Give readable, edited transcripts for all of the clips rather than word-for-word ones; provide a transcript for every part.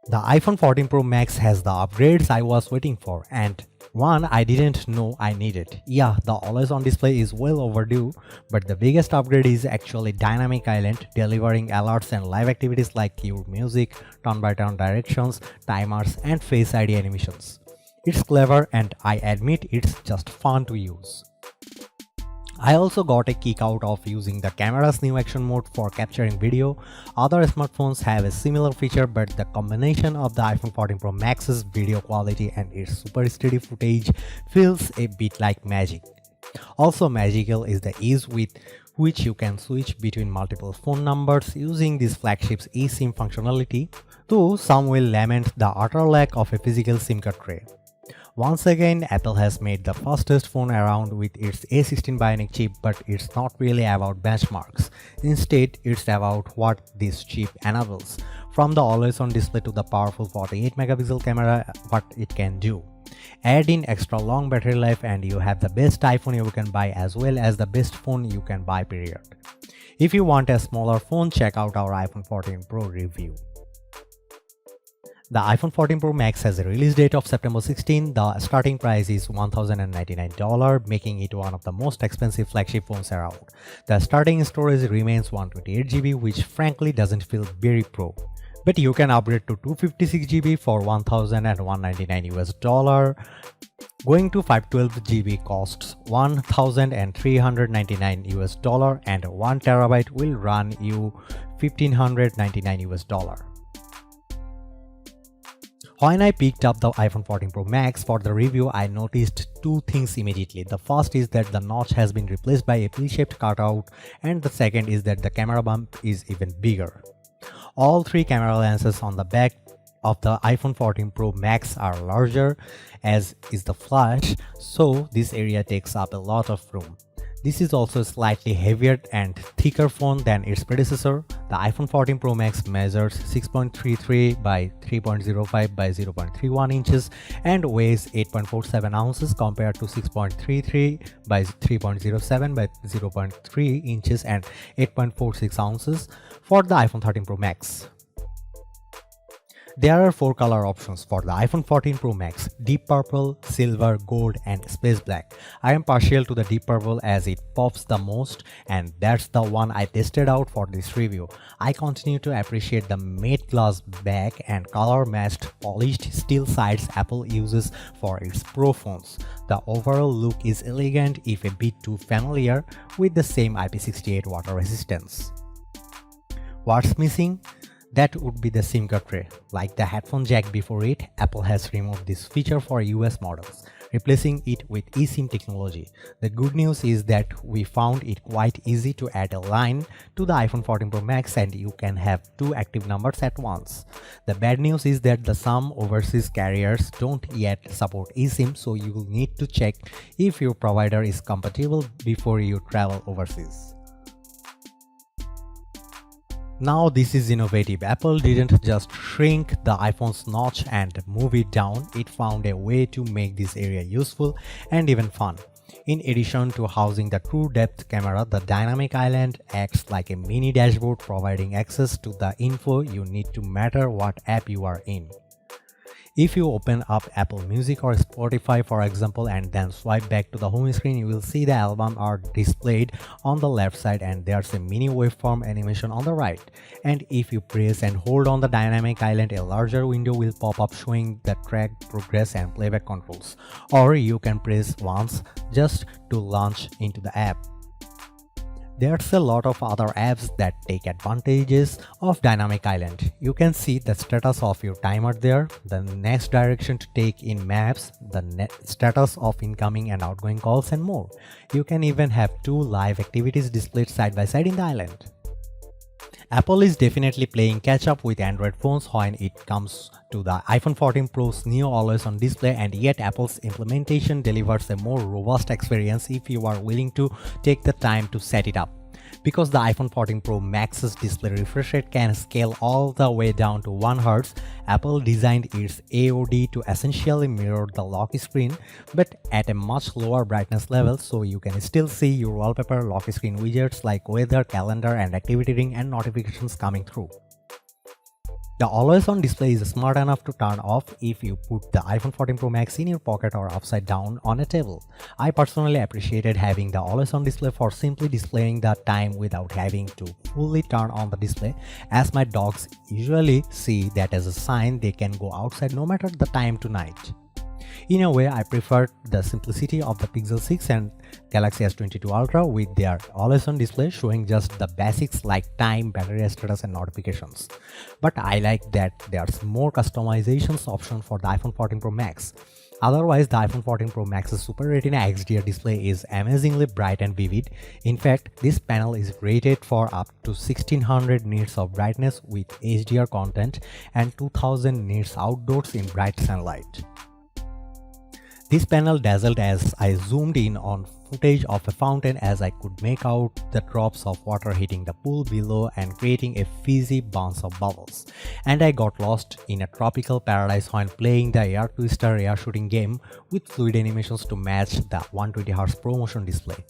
The iPhone 14 Pro Max has the upgrades I was waiting for, and one I didn't know I needed. Yeah, the always on display is well overdue, but the biggest upgrade is actually Dynamic Island, delivering alerts and live activities like cue music, turn by turn directions, timers, and Face ID animations. It's clever, and I admit it's just fun to use. I also got a kick out of using the camera's new action mode for capturing video. Other smartphones have a similar feature, but the combination of the iPhone 14 Pro Max's video quality and its super steady footage feels a bit like magic. Also magical is the ease with which you can switch between multiple phone numbers using this flagship's eSIM functionality, though some will lament the utter lack of a physical SIM card tray. Once again, Apple has made the fastest phone around with its A16 Bionic chip, but it's not really about benchmarks. Instead, it's about what this chip enables. From the always-on display to the powerful 48 megapixel camera, what it can do. Add in extra long battery life and you have the best iPhone you can buy as well as the best phone you can buy, period. If you want a smaller phone, check out our iPhone 14 Pro review. The iPhone 14 Pro Max has a release date of September 16. The starting price is $1,099, making it one of the most expensive flagship phones around. The starting storage remains 128GB, which frankly doesn't feel very pro. But you can upgrade to 256GB for $1,199. Going to 512GB costs $1,399 and 1TB will run you $1,599. When I picked up the iPhone 14 Pro Max for the review, I noticed two things immediately. The first is that the notch has been replaced by a P-shaped cutout, and the second is that the camera bump is even bigger. All three camera lenses on the back of the iPhone 14 Pro Max are larger, as is the flash, so this area takes up a lot of room. This is also a slightly heavier and thicker phone than its predecessor. The iPhone 14 Pro Max measures 6.33 by 3.05 by 0.31 inches and weighs 8.47 ounces compared to 6.33 by 3.07 by 0.3 inches and 8.46 ounces for the iPhone 13 Pro Max. There are 4 color options for the iPhone 14 Pro Max: deep purple, silver, gold, and space black. I am partial to the deep purple as it pops the most, and that's the one I tested out for this review. I continue to appreciate the matte glass back and color matched polished steel sides Apple uses for its Pro phones. The overall look is elegant, if a bit too familiar, with the same IP68 water resistance. What's missing? That would be the SIM card tray. Like the headphone jack before it, Apple has removed this feature for US models, replacing it with eSIM technology. The good news is that we found it quite easy to add a line to the iPhone 14 Pro Max and you can have 2 active numbers at once. The bad news is that some overseas carriers don't yet support eSIM, so you will need to check if your provider is compatible before you travel overseas. Now this is innovative. Apple didn't just shrink the iPhone's notch and move it down, it found a way to make this area useful and even fun. In addition to housing the true depth camera, the Dynamic Island acts like a mini dashboard, providing access to the info you need no matter what app you are in. If you open up Apple Music or Spotify, for example, and then swipe back to the home screen, you will see the album art displayed on the left side and there's a mini waveform animation on the right. And if you press and hold on the Dynamic Island, a larger window will pop up showing the track progress and playback controls. Or you can press once just to launch into the app. There's a lot of other apps that take advantages of Dynamic Island. You can see the status of your timer there, the next direction to take in maps, the status of incoming and outgoing calls, and more. You can even have 2 live activities displayed side by side in the island. Apple is definitely playing catch up with Android phones when it comes to the iPhone 14 Pro's new always-on display, and yet Apple's implementation delivers a more robust experience if you are willing to take the time to set it up. Because the iPhone 14 Pro Max's display refresh rate can scale all the way down to 1 Hz, Apple designed its AOD to essentially mirror the lock screen, but at a much lower brightness level, so you can still see your wallpaper lock screen widgets like weather, calendar, and activity ring and notifications coming through. The always on display is smart enough to turn off if you put the iPhone 14 Pro Max in your pocket or upside down on a table. I personally appreciated having the always on display for simply displaying the time without having to fully turn on the display, as my dogs usually see that as a sign they can go outside no matter the time tonight. In a way, I prefer the simplicity of the Pixel 6 and Galaxy S22 Ultra with their always-on display showing just the basics like time, battery status and notifications. But I like that there's more customizations option for the iPhone 14 Pro Max. Otherwise, the iPhone 14 Pro Max's Super Retina XDR display is amazingly bright and vivid. In fact, this panel is rated for up to 1600 nits of brightness with HDR content and 2000 nits outdoors in bright sunlight. This panel dazzled as I zoomed in on footage of a fountain, as I could make out the drops of water hitting the pool below and creating a fizzy bounce of bubbles. And I got lost in a tropical paradise when playing the Air Twister air shooting game with fluid animations to match the 120Hz ProMotion display.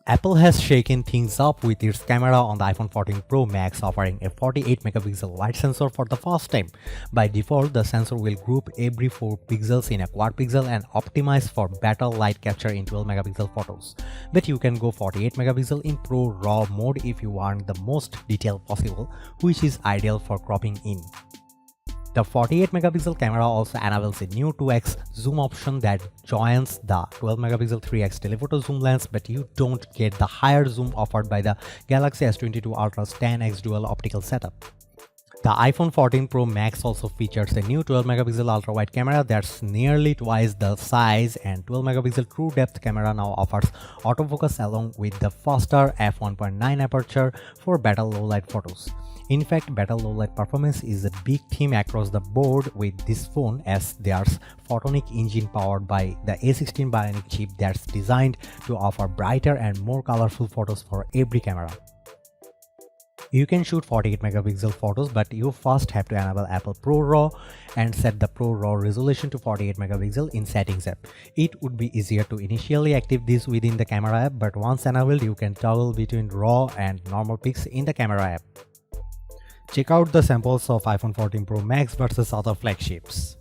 Apple has shaken things up with its camera on the iPhone 14 Pro Max, offering a 48 megapixel wide sensor for the first time. By default, the sensor will group every 4 pixels in a quad pixel and optimize for better light capture in 12 megapixel photos. But you can go 48 megapixel in Pro RAW mode if you want the most detail possible, which is ideal for cropping in. The 48 megapixel camera also enables a new 2x zoom option that joins the 12 megapixel 3x telephoto zoom lens, but you don't get the higher zoom offered by the Galaxy S22 Ultra's 10x dual optical setup. The iPhone 14 Pro Max also features a new 12 megapixel ultra wide camera that's nearly twice the size, and 12 megapixel true depth camera now offers autofocus along with the faster f1.9 aperture for better low light photos. In fact, better low light performance is a big theme across the board with this phone, as there's photonic engine powered by the A16 Bionic chip that's designed to offer brighter and more colorful photos for every camera. You can shoot 48 megapixel photos, but you first have to enable Apple Pro RAW and set the Pro RAW resolution to 48 megapixel in Settings app. It would be easier to initially activate this within the camera app, but once enabled, you can toggle between RAW and normal pics in the camera app. Check out the samples of iPhone 14 Pro Max versus other flagships.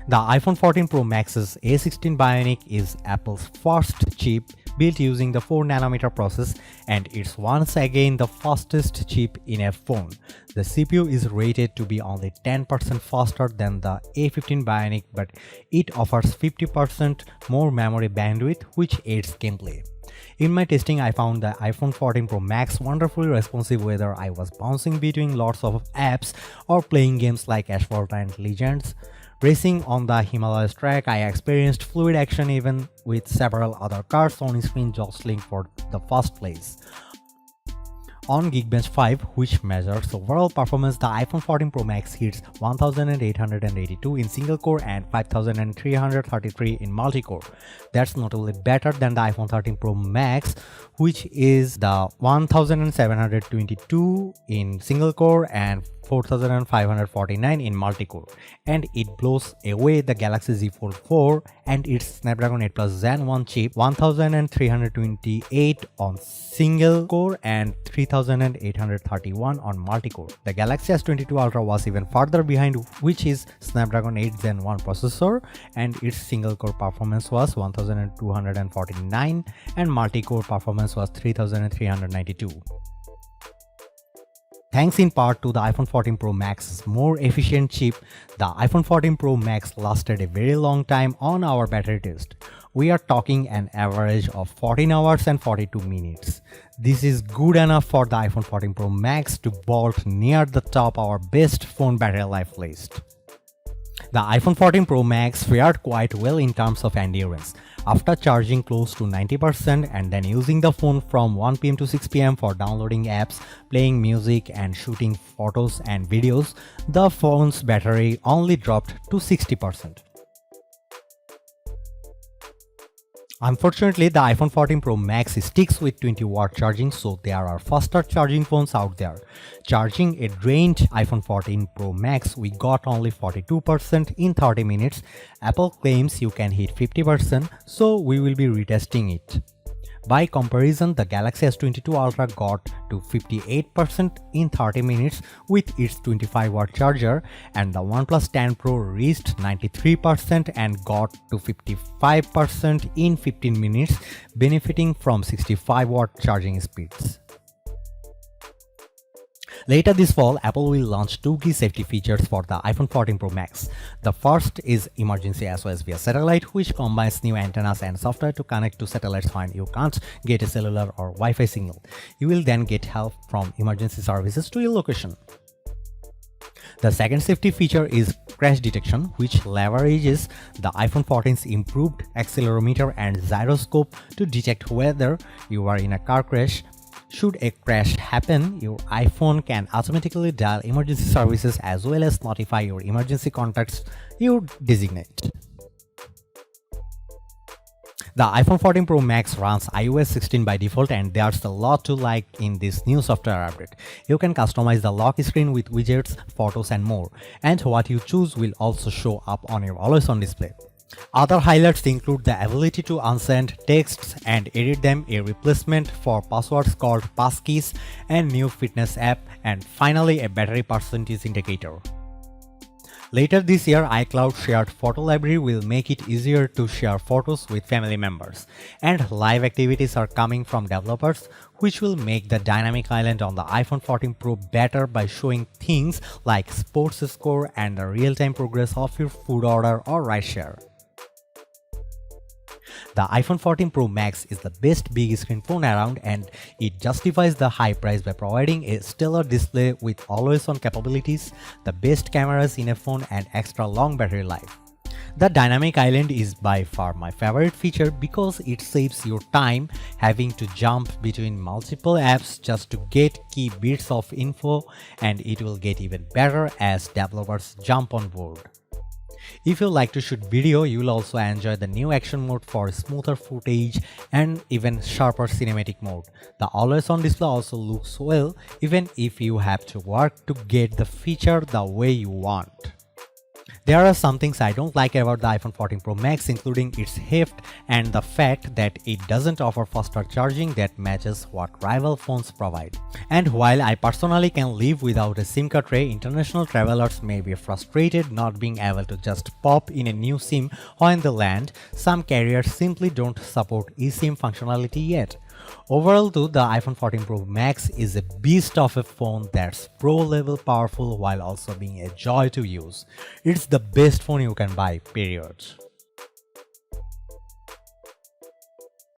The iPhone 14 Pro Max's A16 Bionic is Apple's first chip built using the 4nm process, and it's once again the fastest chip in a phone. The CPU is rated to be only 10% faster than the A15 Bionic, but it offers 50% more memory bandwidth, which aids gameplay. In my testing, I found the iPhone 14 Pro Max wonderfully responsive whether I was bouncing between lots of apps or playing games like Asphalt and Legends. Racing on the Himalayas track, I experienced fluid action even with several other cars on screen jostling for the first place. On Geekbench 5, which measures overall performance, the iPhone 14 Pro Max hits 1882 in single core and 5333 in multi-core. That's notably better than the iPhone 13 Pro Max, which is the 1722 in single core and 4549 in multi-core, and it blows away the Galaxy Z Fold 4 and its Snapdragon 8 Plus Gen 1 chip, 1328 on single core and 3831 on multi-core. The Galaxy S22 Ultra was even further behind, which is Snapdragon 8 Gen 1 processor, and its single core performance was 1249 and multi-core performance was 3392. Thanks in part to the iPhone 14 Pro Max's more efficient chip, the iPhone 14 Pro Max lasted a very long time on our battery test. We are talking an average of 14 hours and 42 minutes. This is good enough for the iPhone 14 Pro Max to vault near the top our best phone battery life list. The iPhone 14 Pro Max fared quite well in terms of endurance. After charging close to 90% and then using the phone from 1 PM to 6 PM for downloading apps, playing music and shooting photos and videos, the phone's battery only dropped to 60%. Unfortunately, the iPhone 14 Pro Max sticks with 20-watt charging, so there are faster charging phones out there. Charging a drained iPhone 14 Pro Max, we got only 42% in 30 minutes. Apple claims you can hit 50%, so we will be retesting it. By comparison, the Galaxy S22 Ultra got to 58% in 30 minutes with its 25-watt charger, and the OnePlus 10 Pro reached 93% and got to 55% in 15 minutes, benefiting from 65-watt charging speeds. Later this fall, Apple will launch two key safety features for the iPhone 14 Pro Max. The first is emergency SOS via satellite, which combines new antennas and software to connect to satellites when you can't get a cellular or Wi-Fi signal. You will then get help from emergency services to your location. The second safety feature is crash detection, which leverages the iPhone 14's improved accelerometer and gyroscope to detect whether you are in a car crash. Should a crash happen, your iPhone can automatically dial emergency services as well as notify your emergency contacts you designate. The iPhone 14 Pro Max runs iOS 16 by default, and there's a lot to like in this new software update. You can customize the lock screen with widgets, photos and more, and what you choose will also show up on your always-on display. Other highlights include the ability to unsend texts and edit them, a replacement for passwords called passkeys, and new fitness app, and finally a battery percentage indicator. Later this year, iCloud shared photo library will make it easier to share photos with family members, and live activities are coming from developers, which will make the dynamic island on the iPhone 14 Pro better by showing things like sports score and the real-time progress of your food order or rideshare. The iPhone 14 Pro Max is the best big screen phone around, and it justifies the high price by providing a stellar display with always-on capabilities, the best cameras in a phone, and extra long battery life. The dynamic island is by far my favorite feature because it saves your time having to jump between multiple apps just to get key bits of info, and it will get even better as developers jump on board. If you like to shoot video, you will also enjoy the new action mode for smoother footage and even sharper cinematic mode. The always-on display also looks well, even if you have to work to get the feature the way you want. There are some things I don't like about the iPhone 14 Pro Max, including its heft and the fact that it doesn't offer faster charging that matches what rival phones provide. And while I personally can live without a SIM card tray, international travelers may be frustrated not being able to just pop in a new SIM when they land. Some carriers simply don't support eSIM functionality yet. Overall though, the iPhone 14 Pro Max is a beast of a phone that's pro-level powerful while also being a joy to use. It's the best phone you can buy, period.